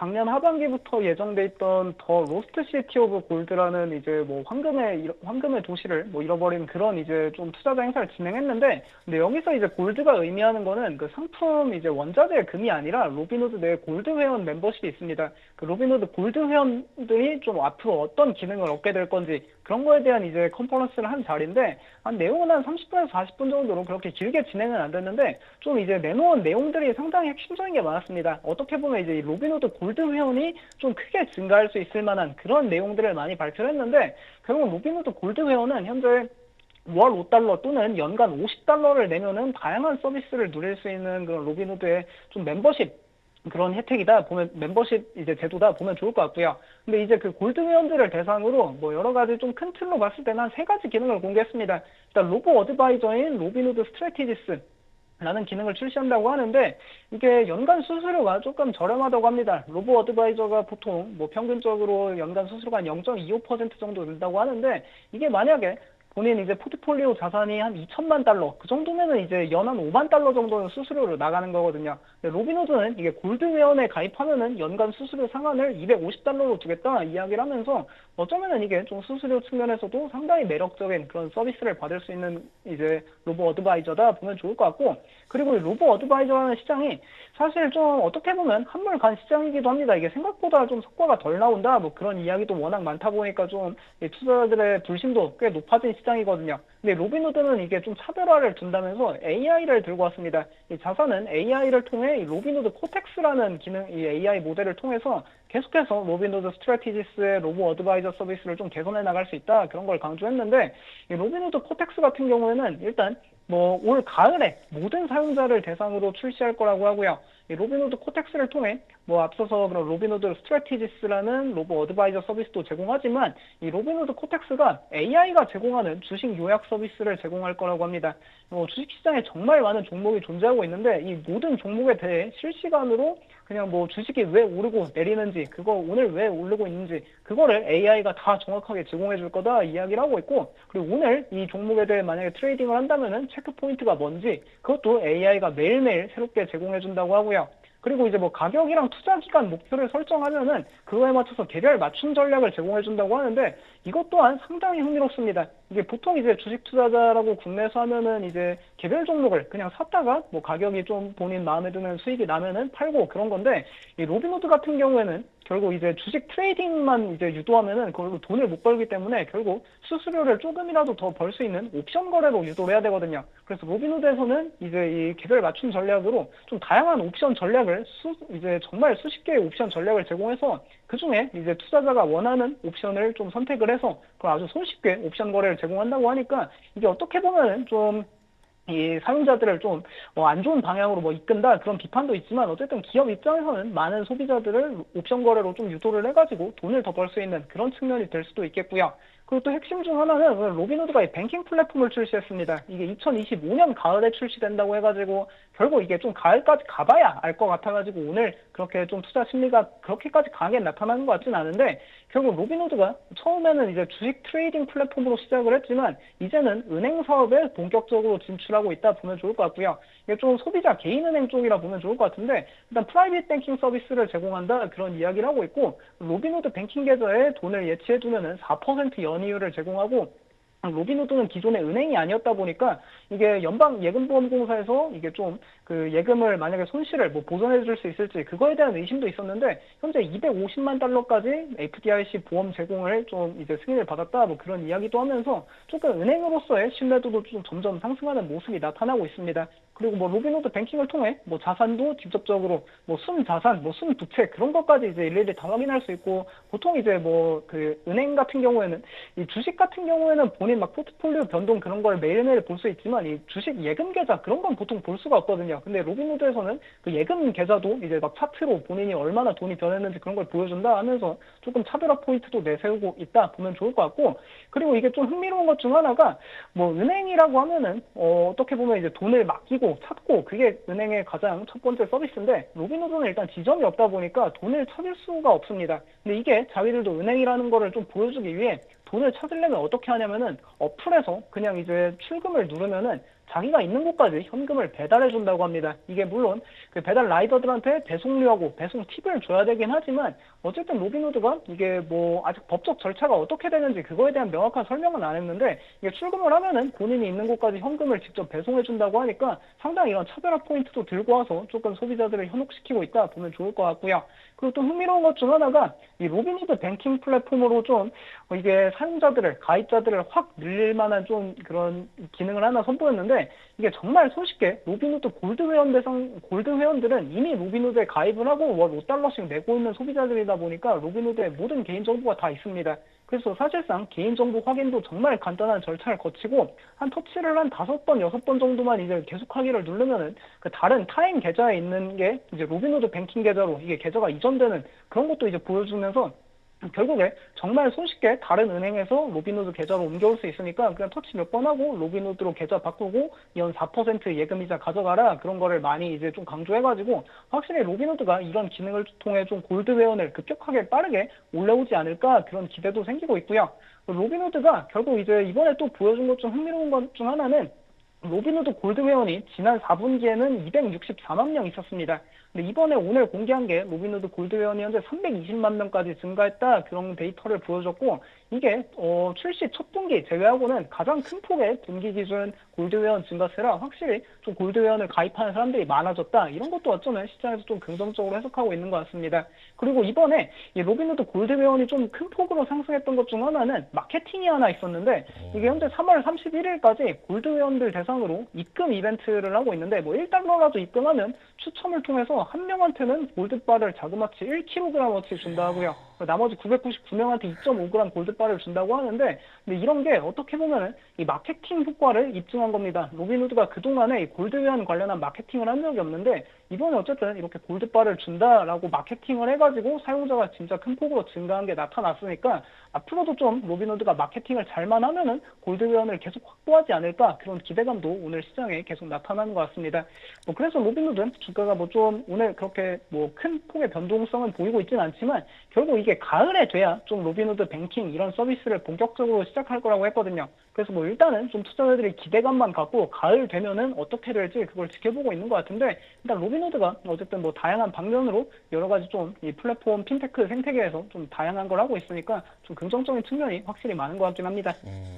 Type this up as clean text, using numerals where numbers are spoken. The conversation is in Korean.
작년 하반기부터 예정돼 있던 더 로스트 시티 오브 골드라는 이제 뭐 황금의 도시를 뭐 잃어버린 그런 이제 좀 투자자 행사를 진행했는데, 근데 여기서 이제 골드가 의미하는 거는 그 상품 이제 원자재 금이 아니라 로빈후드 내 골드 회원 멤버십이 있습니다. 그 로빈후드 골드 회원들이 좀 앞으로 어떤 기능을 얻게 될 건지 그런 거에 대한 이제 컨퍼런스를 한 자리인데, 한 내용은 한 30분에서 40분 정도로 그렇게 길게 진행은 안 됐는데, 좀 이제 내놓은 내용들이 상당히 핵심적인 게 많았습니다. 어떻게 보면 이제 이 로빈후드 골드 회원이 좀 크게 증가할 수 있을 만한 그런 내용들을 많이 발표를 했는데, 결국 로빈후드 골드 회원은 현재 월 5달러 또는 연간 50달러를 내면은 다양한 서비스를 누릴 수 있는 그런 로빈후드의 좀 멤버십 그런 혜택이다 보면, 멤버십 이제 제도다 보면 좋을 것 같고요. 근데 이제 그 골드 회원들을 대상으로 뭐 여러 가지 좀 큰 틀로 봤을 때는 한 세 가지 기능을 공개했습니다. 일단 로보 어드바이저인 로빈후드 스트래티지스 라는 기능을 출시한다고 하는데, 이게 연간 수수료가 조금 저렴하다고 합니다. 로보 어드바이저가 보통 뭐 평균적으로 연간 수수료가 한 0.25% 정도 된다고 하는데, 이게 만약에 본인 이제 포트폴리오 자산이 한 2천만 달러 그 정도면은 이제 연한 5만 달러 정도는 수수료로 나가는 거거든요. 근데 로빈후드는 이게 골드 회원에 가입하면은 연간 수수료 상한을 250달러로 두겠다 이야기를 하면서, 어쩌면은 이게 좀 수수료 측면에서도 상당히 매력적인 그런 서비스를 받을 수 있는 이제 로보 어드바이저다 보면 좋을 것 같고, 그리고 이 로보 어드바이저라는 시장이 사실 좀 어떻게 보면 한물 간 시장이기도 합니다. 이게 생각보다 좀 성과가 덜 나온다 뭐 그런 이야기도 워낙 많다 보니까 좀 투자자들의 불신도 꽤 높아진 시장이거든요. 근데 로빈후드는 이게 좀 차별화를 둔다면서 AI를 들고 왔습니다. 이 자사는 AI를 통해 이 로빈후드 코텍스라는 기능, 이 AI 모델을 통해서 계속해서 로빈후드 스트래티지스의 로보 어드바이저 서비스를 좀 개선해 나갈 수 있다, 그런 걸 강조했는데, 이 로빈후드 코텍스 같은 경우에는 일단 뭐 올 가을에 모든 사용자를 대상으로 출시할 거라고 하고요. 이 로빈후드 코텍스를 통해 뭐 앞서서 그런 로빈후드 스트래티지스라는 로보 어드바이저 서비스도 제공하지만, 이 로빈후드 코텍스가 AI가 제공하는 주식 요약 서비스를 제공할 거라고 합니다. 주식시장에 정말 많은 종목이 존재하고 있는데, 이 모든 종목에 대해 실시간으로 그냥 뭐 주식이 왜 오르고 내리는지, 그거 오늘 왜 오르고 있는지 그거를 AI가 다 정확하게 제공해 줄 거다 이야기를 하고 있고, 그리고 오늘 이 종목에 대해 만약에 트레이딩을 한다면은 체크 포인트가 뭔지 그것도 AI가 매일매일 새롭게 제공해 준다고 하고요. 그리고 이제 뭐 가격이랑 투자 기간 목표를 설정하면은 그거에 맞춰서 개별 맞춤 전략을 제공해 준다고 하는데, 이것 또한 상당히 흥미롭습니다. 이게 보통 이제 주식 투자자라고 국내에서 하면은 이제 개별 종목을 그냥 샀다가 뭐 가격이 좀 본인 마음에 드는 수익이 나면은 팔고 그런 건데, 이 로빈후드 같은 경우에는 결국 이제 주식 트레이딩만 이제 유도하면은 그걸로 돈을 못 벌기 때문에 결국 수수료를 조금이라도 더 벌 수 있는 옵션 거래로 유도를 해야 되거든요. 그래서 로빈후드에서는 이제 이 개별 맞춤 전략으로 좀 다양한 옵션 전략을 이제 정말 수십 개의 옵션 전략을 제공해서 그 중에 이제 투자자가 원하는 옵션을 좀 선택을 해서 그걸 아주 손쉽게 옵션 거래를 제공한다고 하니까, 이게 어떻게 보면은 좀 이 사용자들을 좀 안 좋은 방향으로 뭐 이끈다 그런 비판도 있지만, 어쨌든 기업 입장에서는 많은 소비자들을 옵션 거래로 좀 유도를 해가지고 돈을 더 벌 수 있는 그런 측면이 될 수도 있겠고요. 그리고 또 핵심 중 하나는 오늘 로빈후드가 이 뱅킹 플랫폼을 출시했습니다. 이게 2025년 가을에 출시된다고 해가지고 결국 이게 좀 가을까지 가봐야 알 것 같아가지고 오늘 그렇게 좀 투자 심리가 그렇게까지 강하게 나타나는 것 같진 않은데, 결국 로빈후드가 처음에는 이제 주식 트레이딩 플랫폼으로 시작을 했지만 이제는 은행 사업에 본격적으로 진출하고 있다 보면 좋을 것 같고요. 이게 좀 소비자 개인은행 쪽이라 보면 좋을 것 같은데, 일단 프라이빗 뱅킹 서비스를 제공한다 그런 이야기를 하고 있고, 로빈후드 뱅킹 계좌에 돈을 예치해두면은 4% 연이율을 제공하고, 로빈후드는 기존에 은행이 아니었다 보니까 이게 연방예금보험공사에서 이게 좀 그 예금을 만약에 손실을 뭐 보전해 줄 수 있을지 그거에 대한 의심도 있었는데, 현재 250만 달러까지 FDIC 보험 제공을 좀 이제 승인을 받았다 뭐 그런 이야기도 하면서 조금 은행으로서의 신뢰도도 좀 점점 상승하는 모습이 나타나고 있습니다. 그리고 뭐 로빈후드 뱅킹을 통해 뭐 자산도 직접적으로 뭐 순자산, 뭐 순부채 그런 것까지 이제 일일이 다 확인할 수 있고, 보통 이제 뭐 그 은행 같은 경우에는 이 주식 같은 경우에는 본인 막 포트폴리오 변동 그런 걸 매일매일 볼 수 있지만, 이 주식 예금 계좌 그런 건 보통 볼 수가 없거든요. 근데 로빈후드에서는 그 예금 계좌도 이제 막 차트로 본인이 얼마나 돈이 변했는지 그런 걸 보여준다 하면서 조금 차별화 포인트도 내세우고 있다 보면 좋을 것 같고, 그리고 이게 좀 흥미로운 것 중 하나가 뭐 은행이라고 하면은 어떻게 보면 이제 돈을 맡기고 찾고 그게 은행의 가장 첫 번째 서비스인데, 로빈후드는 일단 지점이 없다 보니까 돈을 찾을 수가 없습니다. 근데 이게 자기들도 은행이라는 거를 좀 보여주기 위해 돈을 찾으려면 어떻게 하냐면은 어플에서 그냥 이제 출금을 누르면은 자기가 있는 곳까지 현금을 배달해 준다고 합니다. 이게 물론 그 배달 라이더들한테 배송료하고 배송 팁을 줘야 되긴 하지만 어쨌든 로빈후드가 이게 뭐 아직 법적 절차가 어떻게 되는지 그거에 대한 명확한 설명은 안 했는데 이게 출금을 하면은 본인이 있는 곳까지 현금을 직접 배송해 준다고 하니까 상당히 이런 차별화 포인트도 들고 와서 조금 소비자들을 현혹시키고 있다 보면 좋을 것 같고요. 그리고 또 흥미로운 것 중 하나가 이 로빈후드 뱅킹 플랫폼으로 좀 이게 사용자들을 가입자들을 확 늘릴 만한 좀 그런 기능을 하나 선보였는데 이게 정말 손쉽게 로빈후드 골드 회원들은 이미 로빈후드에 가입을 하고 월 5달러씩 내고 있는 소비자들이다 보니까 로빈후드에 모든 개인정보가 다 있습니다. 그래서 사실상 개인정보 확인도 정말 간단한 절차를 거치고 한 터치를 한 5번, 6번 정도만 이제 계속하기를 누르면은 그 다른 타인 계좌에 있는 게 이제 로빈후드 뱅킹 계좌로 이게 계좌가 이전되는 그런 것도 이제 보여주면서 결국에 정말 손쉽게 다른 은행에서 로빈후드 계좌로 옮겨올 수 있으니까 그냥 터치 몇 번 하고 로빈후드로 계좌 바꾸고 연 4% 예금이자 가져가라 그런 거를 많이 이제 좀 강조해가지고 확실히 로빈후드가 이런 기능을 통해 좀 골드 회원을 급격하게 빠르게 올라오지 않을까 그런 기대도 생기고 있고요. 로빈후드가 결국 이제 이번에 또 보여준 것 중 흥미로운 것 중 하나는 로빈후드 골드 회원이 지난 4분기에는 264만 명 있었습니다. 근데 이번에 오늘 공개한 게 로빈후드 골드 회원이 현재 320만 명까지 증가했다 그런 데이터를 보여줬고 이게 출시 첫 분기 제외하고는 가장 큰 폭의 분기 기준 골드 회원 증가세라 확실히 좀 골드 회원을 가입하는 사람들이 많아졌다 이런 것도 어쩌면 시장에서 좀 긍정적으로 해석하고 있는 것 같습니다. 그리고 이번에 이 로빈후드 골드 회원이 좀 큰 폭으로 상승했던 것 중 하나는 마케팅이 하나 있었는데 이게 현재 3월 31일까지 골드 회원들 대상으로 입금 이벤트를 하고 있는데 뭐 1달러라도 입금하면 추첨을 통해서 한 명한테는 골드바를 자그마치 1kg어치 준다 하고요. 나머지 999명한테 2.5g 골드바를 준다고 하는데 근데 이런 게 어떻게 보면은 이 마케팅 효과를 입증한 겁니다. 로빈후드가 그동안에 이 골드 회원 관련한 마케팅을 한 적이 없는데 이번에 어쨌든 이렇게 골드바를 준다라고 마케팅을 해가지고 사용자가 진짜 큰 폭으로 증가한 게 나타났으니까 앞으로도 좀 로빈후드가 마케팅을 잘만 하면은 골드 회원을 계속 확보하지 않을까 그런 기대감도 오늘 시장에 계속 나타나는 것 같습니다. 뭐 그래서 로빈후드 주가가 뭐 좀 오늘 그렇게 뭐 큰 폭의 변동성은 보이고 있지는 않지만 결국 이게 가을에 돼야 좀 로빈후드 뱅킹 이런 서비스를 본격적으로 시작할 거라고 했거든요. 그래서 뭐 일단은 좀 투자자들이 기대감만 갖고 가을 되면은 어떻게 될지 그걸 지켜보고 있는 것 같은데 일단 로빈후드가 어쨌든 뭐 다양한 방면으로 여러 가지 좀 이 플랫폼 핀테크 생태계에서 좀 다양한 걸 하고 있으니까 좀 긍정적인 측면이 확실히 많은 것 같긴 합니다.